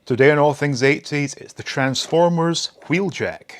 Today on All Things 80s, it's the Transformers Wheeljack.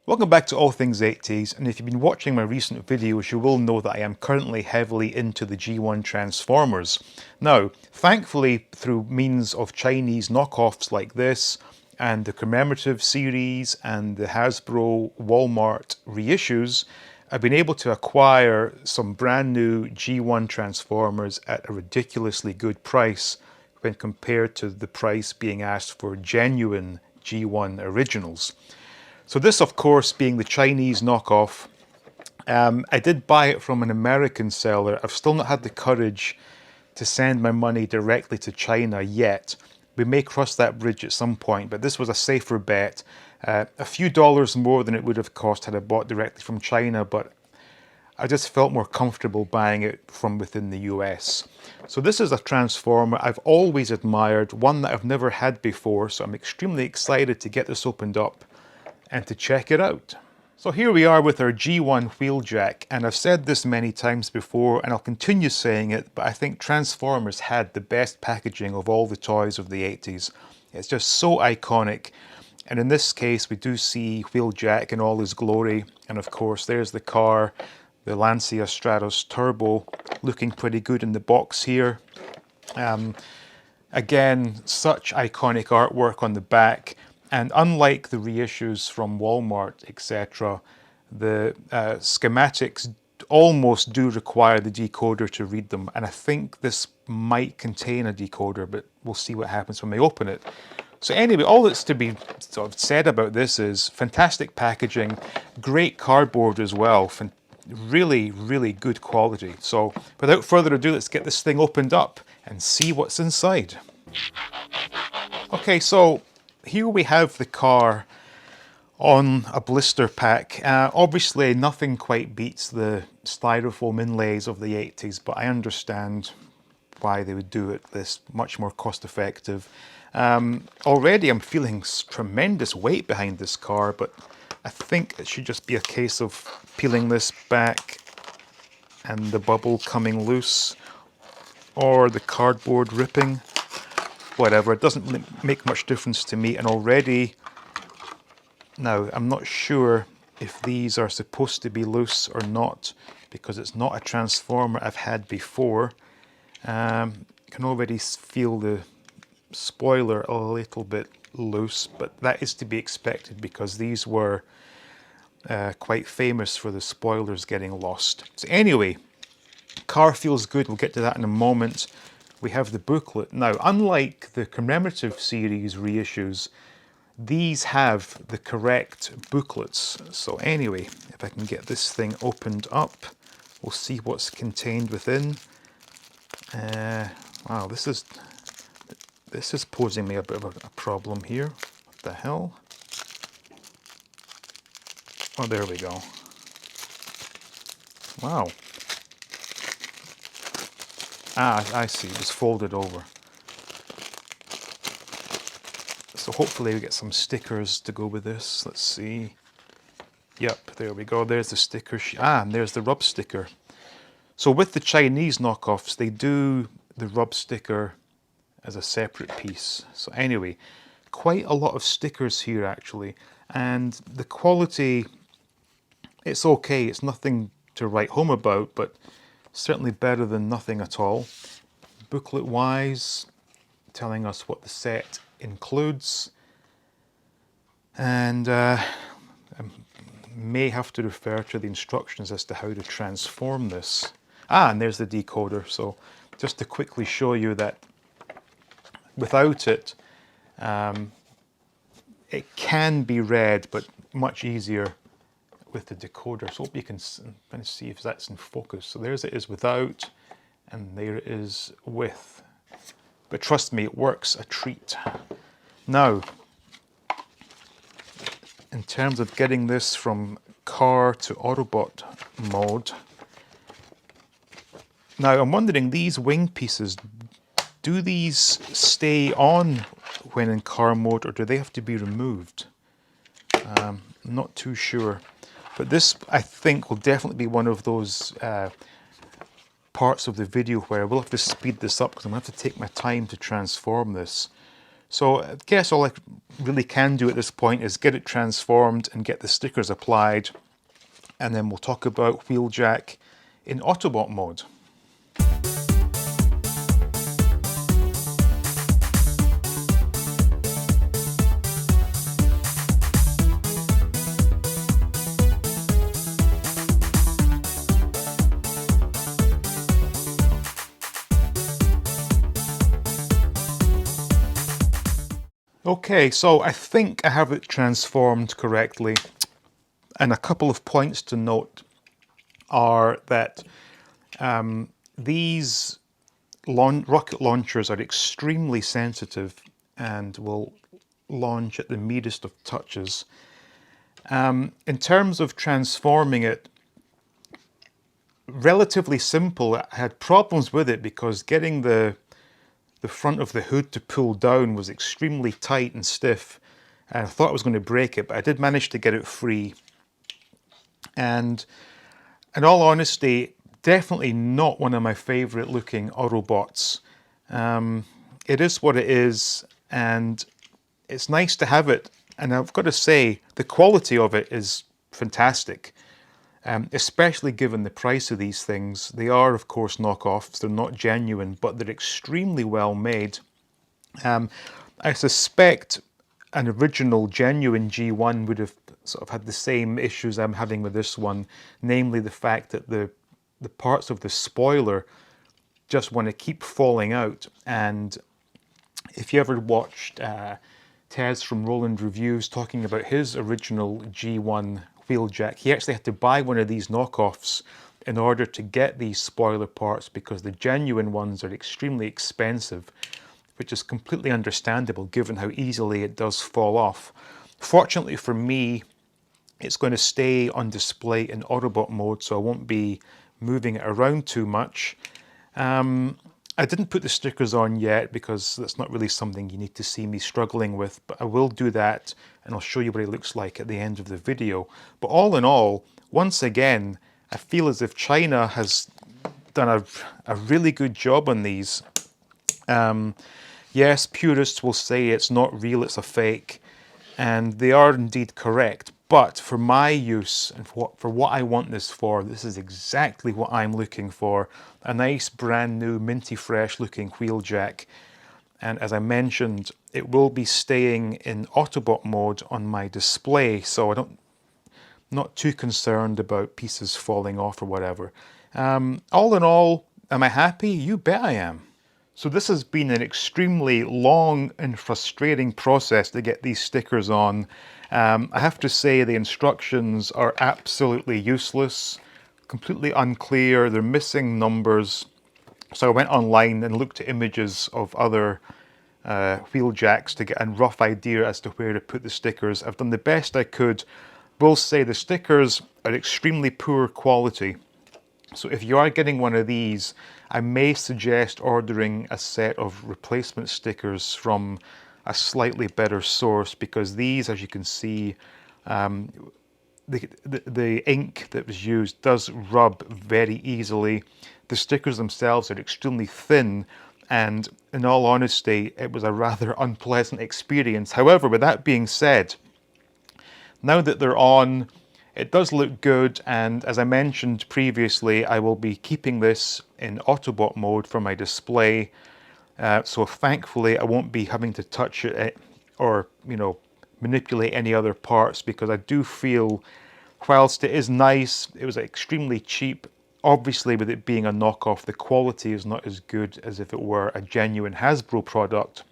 Welcome back to All Things 80s, and if you've been watching my recent videos, you will know that I am currently heavily into the G1 Transformers. Now, thankfully, through means of Chinese knockoffs like this, and the commemorative series, and the Hasbro Walmart reissues, I've been able to acquire some brand new G1 Transformers at a ridiculously good price when compared to the price being asked for genuine G1 originals. So this, of course, being the Chinese knockoff, I did buy it from an American seller. I've still not had the courage to send my money directly to China yet. We may cross that bridge at some point, but this was a safer bet. A few dollars more than it would have cost had I bought directly from China, but I just felt more comfortable buying it from within the US. So this is a Transformer I've always admired, one that I've never had before, so I'm extremely excited to get this opened up and to check it out. So here we are with our G1 Wheeljack, and I've said this many times before and I'll continue saying it, but I think Transformers had the best packaging of all the toys of the 80s. It's just so iconic, and in this case we do see Wheeljack in all his glory, and of course there's the car, the Lancia Stratos Turbo, looking pretty good in the box here. Again, such iconic artwork on the back. And unlike the reissues from Walmart, etc., the schematics almost do require the decoder to read them. And I think this might contain a decoder, but we'll see what happens when we open it. So anyway, all that's to be sort of said about this is fantastic packaging, great cardboard as well, really, really good quality. So without further ado, let's get this thing opened up and see what's inside. Okay, so here we have the car on a blister pack. Obviously nothing quite beats the styrofoam inlays of the 80s, but I understand why they would do it this much more cost effective. Already I'm feeling tremendous weight behind this car, but I think it should just be a case of peeling this back and the bubble coming loose, or the cardboard ripping. Whatever, it doesn't make much difference to me. And already, now I'm not sure if these are supposed to be loose or not, because it's not a Transformer I've had before. Can already feel the spoiler a little bit loose, but that is to be expected because these were quite famous for the spoilers getting lost. So anyway, car feels good, we'll get to that in a moment. We have the booklet. Now, unlike the commemorative series reissues, these have the correct booklets. So anyway, if I can get this thing opened up, we'll see what's contained within. Wow, this is posing me a bit of a problem here. What the hell? Oh, there we go. Wow. Ah, I see, it was folded over. So hopefully we get some stickers to go with this. Let's see. Yep, there we go. There's the sticker. And there's the rub sticker. So with the Chinese knockoffs, they do the rub sticker as a separate piece. So anyway, quite a lot of stickers here actually. And the quality, it's okay. It's nothing to write home about, but certainly better than nothing at all. Booklet wise, telling us what the set includes, and I may have to refer to the instructions as to how to transform this. And there's the decoder. So just to quickly show you that without it, it can be read, but much easier with the decoder. So hope you can kind of see if that's in focus. So there's it is without, and there it is with. But trust me, it works a treat. Now, in terms of getting this from car to Autobot mode, now I'm wondering, these wing pieces, do these stay on when in car mode, or do they have to be removed? I'm not too sure. But this, I think, will definitely be one of those parts of the video where I will have to speed this up because I'm going to have to take my time to transform this. So I guess all I really can do at this point is get it transformed and get the stickers applied, and then we'll talk about Wheeljack in Autobot mode. Okay, so I think I have it transformed correctly, and a couple of points to note are that these rocket launchers are extremely sensitive and will launch at the merest of touches. In terms of transforming it, relatively simple. I had problems with it because getting the front of the hood to pull down was extremely tight and stiff, and I thought I was going to break it, but I did manage to get it free. And in all honesty, definitely not one of my favorite looking Autobots. It is what it is, and it's nice to have it. And I've got to say, the quality of it is fantastic, especially given the price of these things. They are, of course, knockoffs. They're not genuine, but they're extremely well made. I suspect an original genuine G1 would have sort of had the same issues I'm having with this one, namely the fact that the parts of the spoiler just want to keep falling out. And if you ever watched Tez from Roland Reviews talking about his original G1 Wheeljack, he actually had to buy one of these knockoffs in order to get these spoiler parts because the genuine ones are extremely expensive, which is completely understandable given how easily it does fall off. Fortunately for me, it's going to stay on display in Autobot mode, so I won't be moving it around too much. I didn't put the stickers on yet because that's not really something you need to see me struggling with, but I will do that and I'll show you what it looks like at the end of the video. But all in all, once again, I feel as if China has done a really good job on these. Yes, purists will say it's not real, it's a fake, and they are indeed correct. But for my use and for what I want this for, this is exactly what I'm looking for. A nice brand new minty fresh looking Wheeljack. And as I mentioned, it will be staying in Autobot mode on my display, so I'm not too concerned about pieces falling off or whatever. All in all, am I happy? You bet I am. So this has been an extremely long and frustrating process to get these stickers on. I have to say the instructions are absolutely useless, completely unclear, they're missing numbers. So I went online and looked at images of other Wheeljacks to get a rough idea as to where to put the stickers. I've done the best I could. Will say the stickers are extremely poor quality. So if you are getting one of these, I may suggest ordering a set of replacement stickers from a slightly better source, because these, as you can see, the ink that was used does rub very easily. The stickers themselves are extremely thin, and in all honesty, it was a rather unpleasant experience. However, with that being said, now that they're on, it does look good, and as I mentioned previously, I will be keeping this in Autobot mode for my display. So thankfully I won't be having to touch it or, manipulate any other parts, because I do feel, whilst it is nice, it was extremely cheap. Obviously, with it being a knockoff, the quality is not as good as if it were a genuine Hasbro product.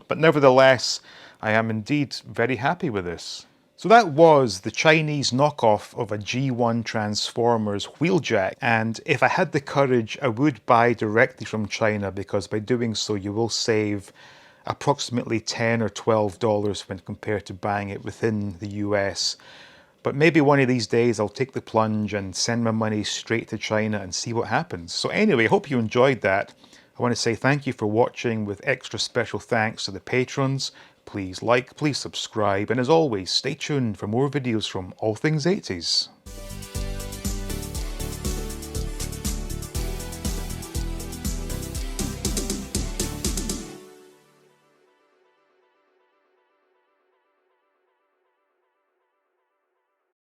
But nevertheless, I am indeed very happy with this. So that was the Chinese knockoff of a G1 Transformers Wheeljack, and if I had the courage, I would buy directly from China, because by doing so you will save approximately $10 or $12 when compared to buying it within the US. But maybe one of these days I'll take the plunge and send my money straight to China and see what happens. So anyway, I hope you enjoyed that. I want to say thank you for watching, with extra special thanks to the patrons. please like, please subscribe, and as always, stay tuned for more videos from All Things 80s.